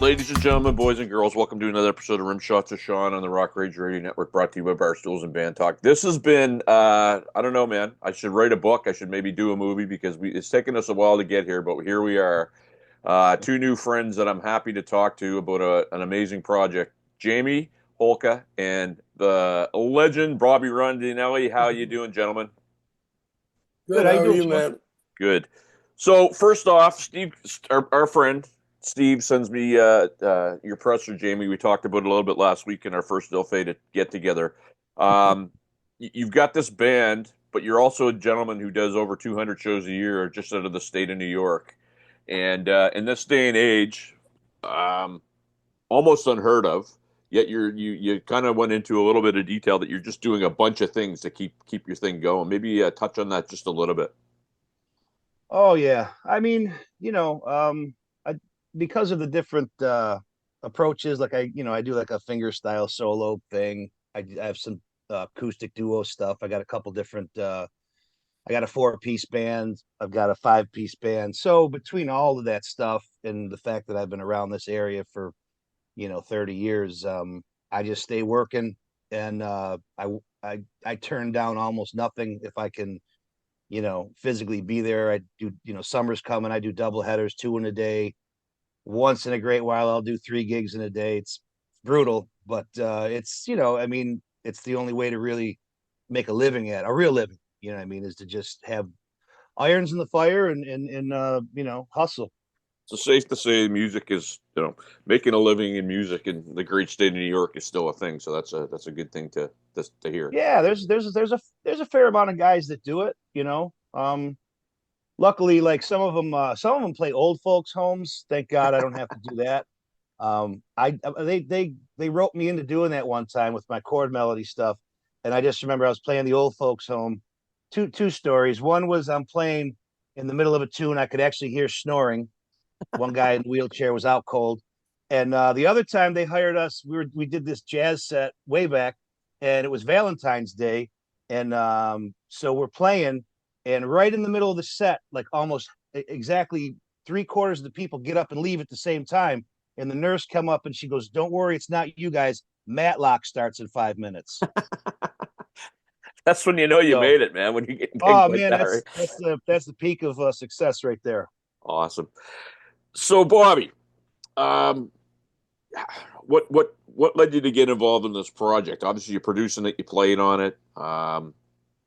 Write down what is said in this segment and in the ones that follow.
Ladies and gentlemen, boys and girls, welcome to another episode of Rim Shots with Sean on the Rock Rage Radio Network, brought to you by Barstools and Bandtalk. This has been, I don't know, man. I should write a book. I should maybe do a movie because it's taken us a while to get here, but here we are. Two new friends that I'm happy to talk to about an amazing project. Jamie, Holka, and the legend, Bobby Rondinelli. How you doing, gentlemen? Good. How are you, man? Good. So first off, Steve, our friend Steve sends me your presser, Jamie. We talked about it a little bit last week in our first Ill Fated get together. You've got this band, but you're also a gentleman who does over 200 shows a year just out of the state of New York. And in this day and age, almost unheard of. Yet you kind of went into a little bit of detail that you're just doing a bunch of things to keep your thing going. Maybe touch on that just a little bit. Oh yeah. I mean, because of the different approaches, like I do like a finger style solo thing. I have some acoustic duo stuff. I got a couple different. I got a 4-piece band. I've got a 5-piece band. So between all of that stuff and the fact that I've been around this area for 30 years, I just stay working, and I turn down almost nothing if I can physically be there. I do, summer's coming. I do double headers, 2 in a day. Once in a great while, I'll do 3 gigs in a day. It's brutal, but it's, I mean, it's the only way to really make a real living, is to just have irons in the fire and hustle. So safe to say, music is making a living in music in the great state of New York is still a thing. So that's a good thing to hear. Yeah, there's a fair amount of guys that do it. Luckily, like some of them play old folks' homes. Thank God I don't have to do that. I they wrote me into doing that one time with my chord melody stuff, and I just remember I was playing the old folks' home. Two stories. One was I'm playing in the middle of a tune. I could actually hear snoring. One guy in the wheelchair was out cold, and the other time they hired us, we did this jazz set way back, and it was Valentine's Day, and so we're playing, and right in the middle of the set, like almost exactly 3/4 of the people get up and leave at the same time, and the nurse come up and she goes, "Don't worry, it's not you guys. Matlock starts in 5 minutes." That's when you know you So, made it, man. When you get gigs oh like man, that, right? that's the peak of success right there. Awesome. So, Bobby, um, what led you to get involved in this project? Obviously, you're producing it, you played on it.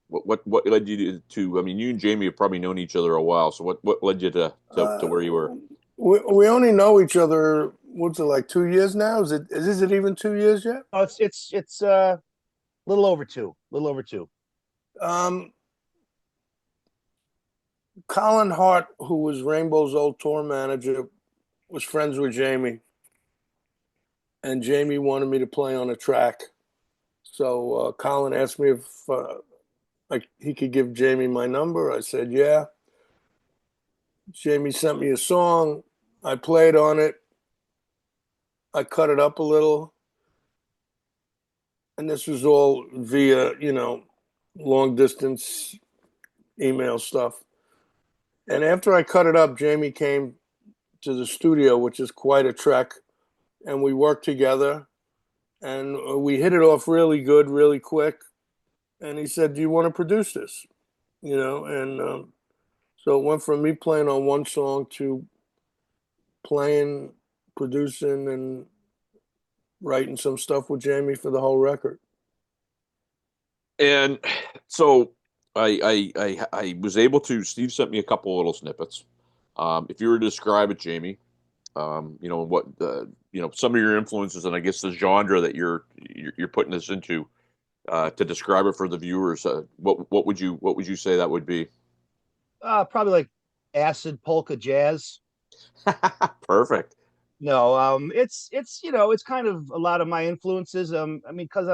What led you to? I mean, you and Jamie have probably known each other a while. So, what led you to Uh, where you were? we only know each other. What's it, like 2 years now? Is it even 2 years yet? Oh, it's little over two, little over two. Um, Colin Hart, who was Rainbow's old tour manager, was friends with Jamie, and Jamie wanted me to play on a track. So Colin asked me if like he could give Jamie my number. I said yeah. Jamie sent me a song. I played on it. I cut it up a little, and this was all via long distance email stuff. And after I cut it up, Jamie came to the studio, which is quite a trek, and we worked together, and we hit it off really good, really quick. And he said, "Do you want to produce this?" And so it went from me playing on one song to playing, producing, and writing some stuff with Jamie for the whole record. And so I was able to. Steve sent me a couple little snippets. If you were to describe it, Jamie, what some of your influences and I guess the genre that you're putting this into to describe it for the viewers, what would you say that would be? Probably like acid polka jazz. Perfect. No, it's kind of a lot of my influences. I mean, because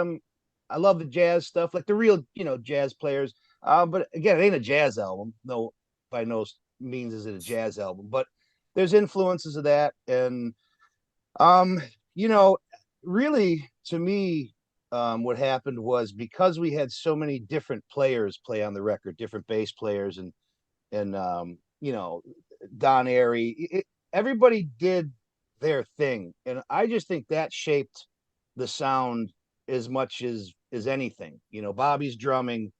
I love the jazz stuff, like the real jazz players. But again, it ain't a jazz album. No, by no means is it a jazz album. But there's influences of that, and um, you know, really to me, what happened was because we had so many different players play on the record, different bass players, and Don Airy, everybody did their thing. And I just think that shaped the sound as much as anything. Bobby's drumming,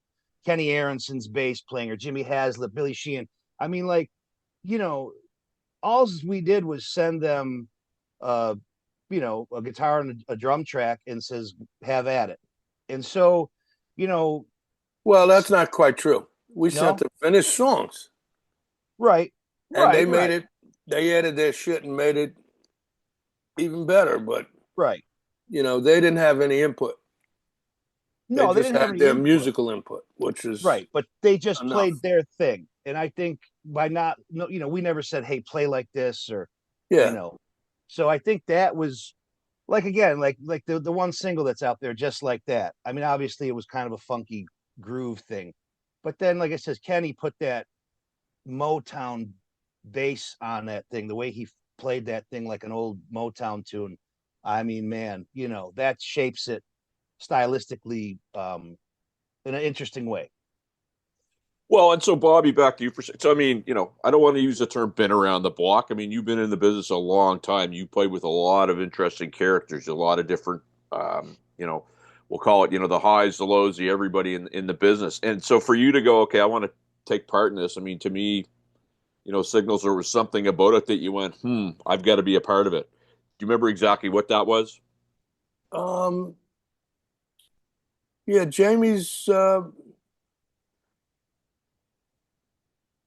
Kenny Aronson's bass playing, or Jimmy Haslett, Billy Sheehan. I mean, like, all we did was send them uh a guitar and a drum track and says, have at it. And so, you know, Well, that's not quite true. We sent no, them finished songs, right, and they right, made right, it. They added their shit and made it even better. But right. they didn't have any input. They No, they just didn't have had any their input. musical input, which is Right, but they just enough. played their thing. And I think by not, no, we never said, "Hey, play like this," or you Yeah. know. So I think that was like, again, like the one single that's out there, just like that. I mean, obviously it was kind of a funky groove thing, but then, like I says, Kenny put that Motown bass on that thing. The way he played that thing like an old Motown tune. I mean, man, that shapes it stylistically in an interesting way. Well, and so Bobby, back to you for so. I mean, I don't want to use the term "been around the block." I mean, you've been in the business a long time. You played with a lot of interesting characters, a lot of different, we'll call it, the highs, the lows, the everybody in the business. And so for you to go, okay, I want to take part in this. I mean, to me, signals there was something about it that you went, I've got to be a part of it. Do you remember exactly what that was? Um. Yeah. Jamie's.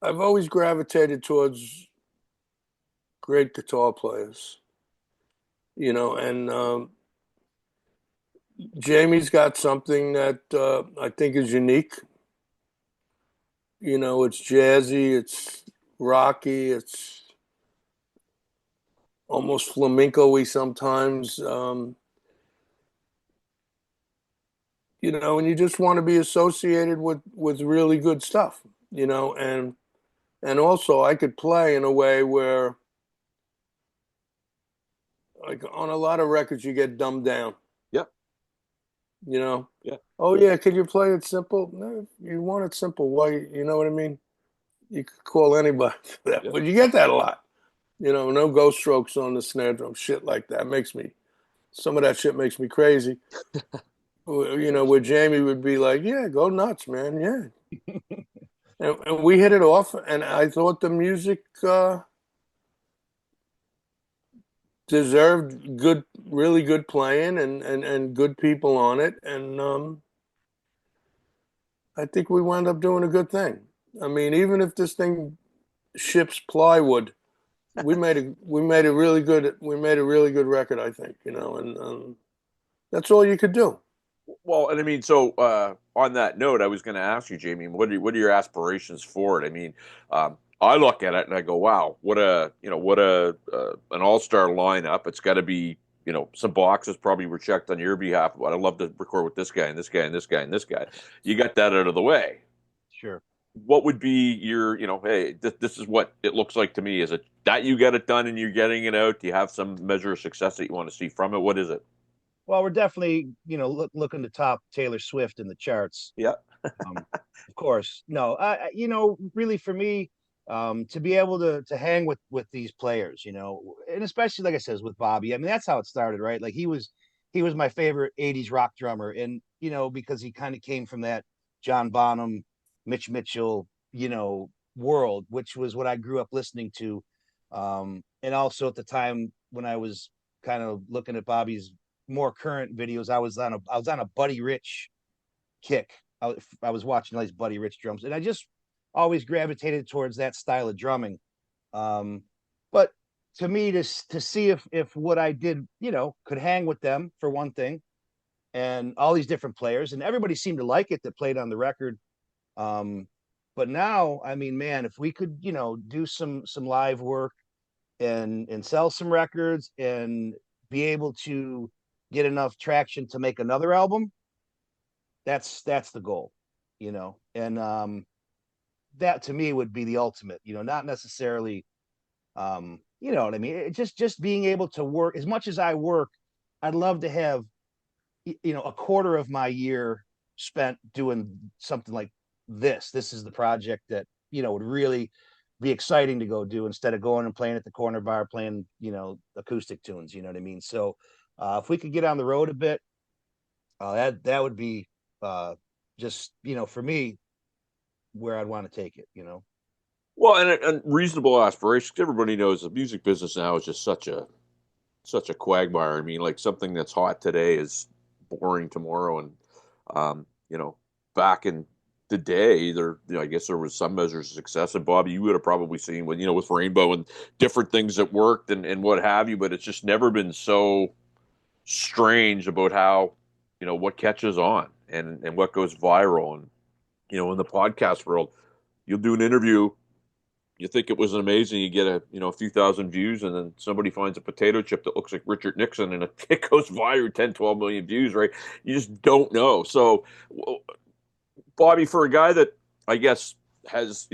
I've always gravitated towards great guitar players. And Jamie's got something that I think is unique. It's jazzy, it's rocky, it's almost flamenco-y sometimes. And you just want to be associated with really good stuff, and also I could play in a way where, like, on a lot of records you get dumbed down, Yeah, you know. yeah, Oh yeah, could you play it simple? No, if you want it simple, why, you know what I mean? You could call anybody for that, yeah. but you get that a lot. No ghost strokes on the snare drum, shit like that some of that shit makes me crazy. Where Jamie would be like, "Yeah, go nuts, man, yeah." And we hit it off, and I thought the music deserved good, really good playing and good people on it, and I think we wound up doing a good thing. I mean, even if this thing ships plywood, we made a really good record, I think, and that's all you could do. Well, and I mean, so on that note, I was going to ask you, Jamie, what are your aspirations for it? I mean, I look at it and I go, wow, what a an all-star lineup. It's got to be, some boxes probably were checked on your behalf. But I'd love to record with this guy and this guy and this guy and this guy. You got that out of the way. Sure. What would be your, hey, this is what it looks like to me. Is it that you get it done and you're getting it out? Do you have some measure of success that you want to see from it? What is it? Well, we're definitely, looking to top Taylor Swift in the charts. Yeah. Of course. No, really for me, to be able to hang with these players, and especially, like I says, with Bobby. I mean, that's how it started, right? Like he was my favorite '80s rock drummer, and because he kind of came from that John Bonham, Mitch Mitchell, world, which was what I grew up listening to. And also at the time when I was kind of looking at Bobby's more current videos, I was on a Buddy Rich kick. I was watching all these Buddy Rich drums, and I just always gravitated towards that style of drumming. But to me, to see if what I did, could hang with them, for one thing, and all these different players, and everybody seemed to like it that played on the record. Um, but now, I mean, man, if we could, do some live work and sell some records and be able to get enough traction to make another album, that's the goal, and that to me would be the ultimate, not necessarily, you know what I mean, just being able to work as much as I work. I'd love to have, a quarter of my year spent doing something like this is the project that would really be exciting to go do instead of going and playing at the corner bar, playing, acoustic tunes. You know what I mean? So if we could get on the road a bit, that would be just, for me, where I'd want to take it. Well, and reasonable aspirations. Everybody knows the music business now is just such a quagmire. I mean, like something that's hot today is boring tomorrow, and back in the day, I guess there was some measures of success. And Bobby, you would have probably seen with Rainbow and different things that worked and what have you. But it's just never been so strange about how what catches on and what goes viral. And in the podcast world, you'll do an interview, you think it was amazing, you get a few thousand views, and then somebody finds a potato chip that looks like Richard Nixon and it goes viral, 10 12 million views, right? You just don't know. So Bobby, for a guy that I guess has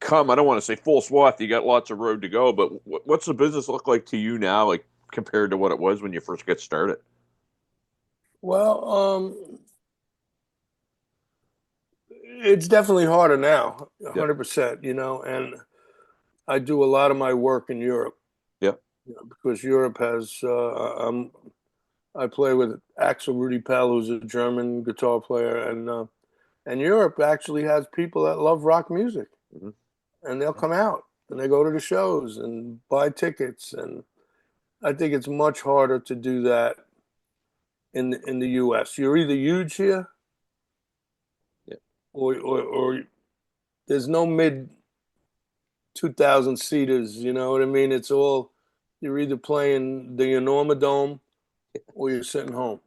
come, I don't want to say full swath, you got lots of road to go, but what's the business look like to you now, like compared to what it was when you first get started? Well, it's definitely harder now, 100%, and I do a lot of my work in Europe. Yeah. Because Europe has, I play with Axel Rudy Pell, who's a German guitar player, and Europe actually has people that love rock music, and they'll come out and they go to the shows and buy tickets, and I think it's much harder to do that in the U.S. You're either huge here, or there's no mid 2,000 seaters. You know what I mean? It's all, you're either playing the Enorma Dome or you're sitting home.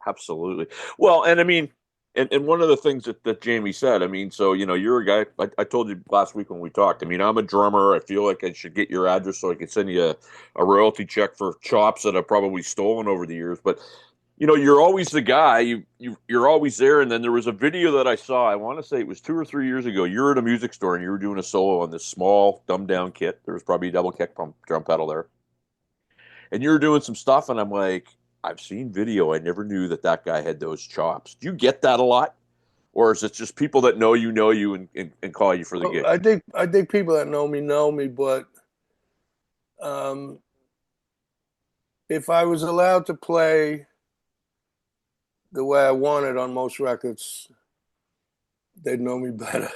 Absolutely. Well, and I mean, and one of the things that Jamie said, I mean, so you're a guy. I told you last week when we talked. I mean, I'm a drummer. I feel like I should get your address so I could send you a royalty check for chops that I've probably stolen over the years. But you're always the guy. You're always there. And then there was a video that I saw. I want to say it was 2 or 3 years ago. You're at a music store and you were doing a solo on this small, dumbed down kit. There was probably a double kick drum pedal there, and you were doing some stuff. And I'm like, I've seen video. I never knew that guy had those chops. Do you get that a lot, or is it just people that know you and call you for the gig? I think people that know me, but if I was allowed to play the way I wanted on most records, they'd know me better.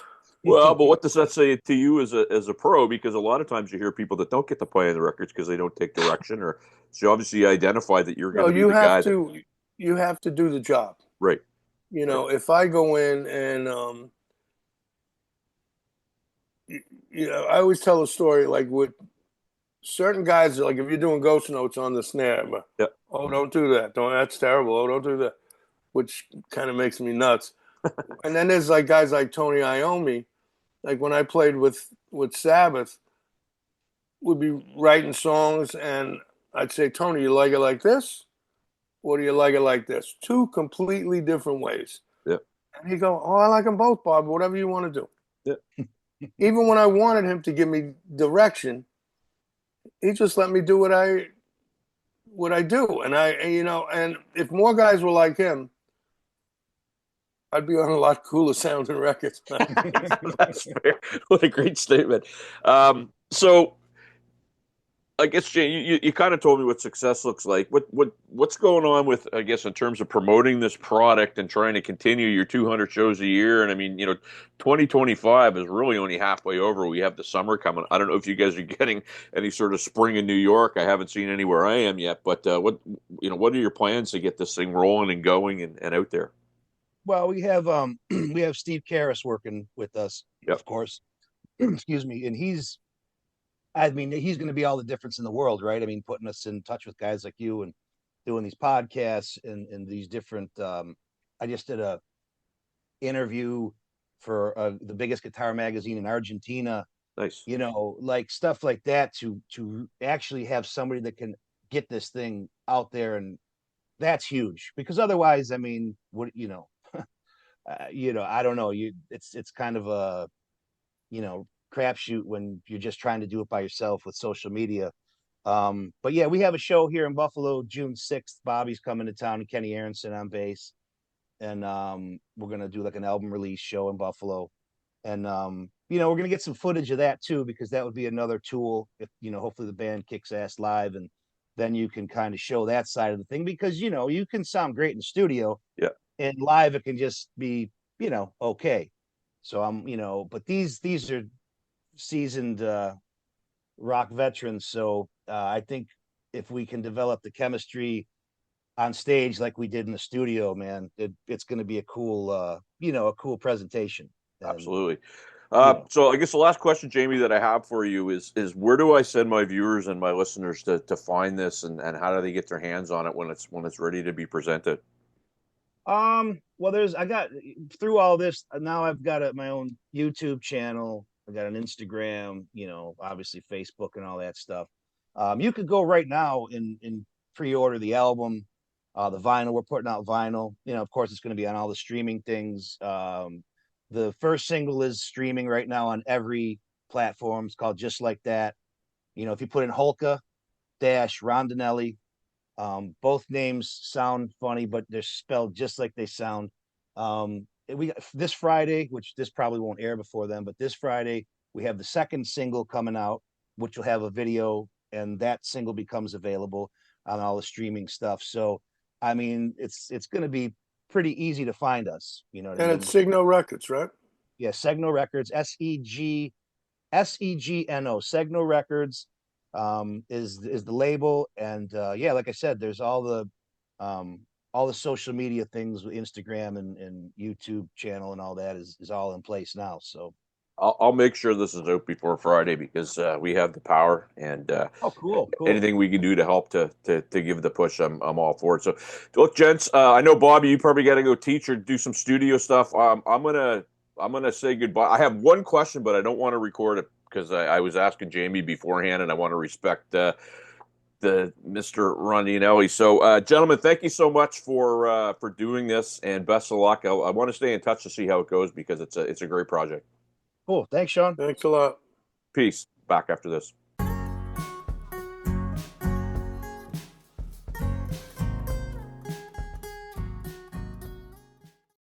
Well, but what does that say to you as a pro? Because a lot of times you hear people that don't get to play on the records because they don't take direction, or so you obviously identify that you're going to be the guy. You have to do the job, right? If I go in and I always tell a story like with certain guys, like if you're doing ghost notes on the snare, oh, don't do that. That's terrible. Oh, don't do that, which kind of makes me nuts. And then there's like guys like Tony Iommi, like when I played with Sabbath, would be writing songs and I'd say, Tony, you like it like this? Or do you like it like this? Two completely different ways. Yeah. And he'd go, oh, I like them both, Bob. Whatever you want to do. Yeah. Even when I wanted him to give me direction, he just let me do what I do. And and if more guys were like him, I'd be on a lot cooler sounding records. That's fair. What a great statement. So I guess, Jay, you kind of told me what success looks like. What's going on with, I guess, in terms of promoting this product and trying to continue your 200 shows a year? And I mean, 2025 is really only halfway over. We have the summer coming. I don't know if you guys are getting any sort of spring in New York. I haven't seen anywhere I am yet. But what are your plans to get this thing rolling and going and out there? Well, we have Steve Karras working with us, of course. Excuse me, and he's going to be all the difference in the world, right? I mean, putting us in touch with guys like you and doing these podcasts and these different. I just did a interview for the biggest guitar magazine in Argentina. Nice. Like stuff like that to actually have somebody that can get this thing out there, and that's huge because otherwise, I mean, what I don't know. It's kind of a crapshoot when you're just trying to do it by yourself with social media. But yeah, we have a show here in Buffalo, June 6th. Bobby's coming to town and Kenny Aronson on bass. And we're gonna do like an album release show in Buffalo. And we're gonna get some footage of that too, because that would be another tool if hopefully the band kicks ass live, and then you can kind of show that side of the thing, because you can sound great in the studio, Yeah. and live it can just be okay. So but these are seasoned rock veterans, so I think if we can develop the chemistry on stage like we did in the studio, man, it's going to be a cool a cool presentation. And Absolutely. you know So I guess the last question, Jamie, that I have for you is where do I send my viewers and my listeners to find this, and how do they get their hands on it when it's ready to be presented? well, I got through all this, now I've got my own YouTube channel, I got an Instagram, obviously Facebook and all that stuff. You could go right now and pre-order the album, the vinyl. We're putting out vinyl, of course it's going to be on all the streaming things. The first single is streaming right now on every platform. It's called Just Like That. If you put in Holka dash Rondinelli, both names sound funny, but they're spelled just like they sound. We this Friday, which this probably won't air before then, but this Friday we have the second single coming out, which will have a video, and that single becomes available on all the streaming stuff. So, I mean, it's going to be pretty easy to find us. You know what I And mean? it's Signo Records, right? Yeah, Segno Records, SEGNO, Segno Records is the label, and yeah, like I said, there's all the social media things with Instagram and YouTube channel and all that is all in place now. So I'll make sure this is out before Friday because we have the power, and oh, cool, cool. anything we can do to help to give the push, I'm all for it. So, look, gents, I know Bobby, you probably got to go teach or do some studio stuff. I'm gonna say goodbye. I have one question, but I don't want to record it because I was asking Jamie beforehand, and I want to respect the Mr. Rondinelli. So, gentlemen, thank you so much for doing this, and best of luck. I want to stay in touch to see how it goes because it's a great project. Cool. Thanks, Sean. Thanks a lot. Peace. Back after this.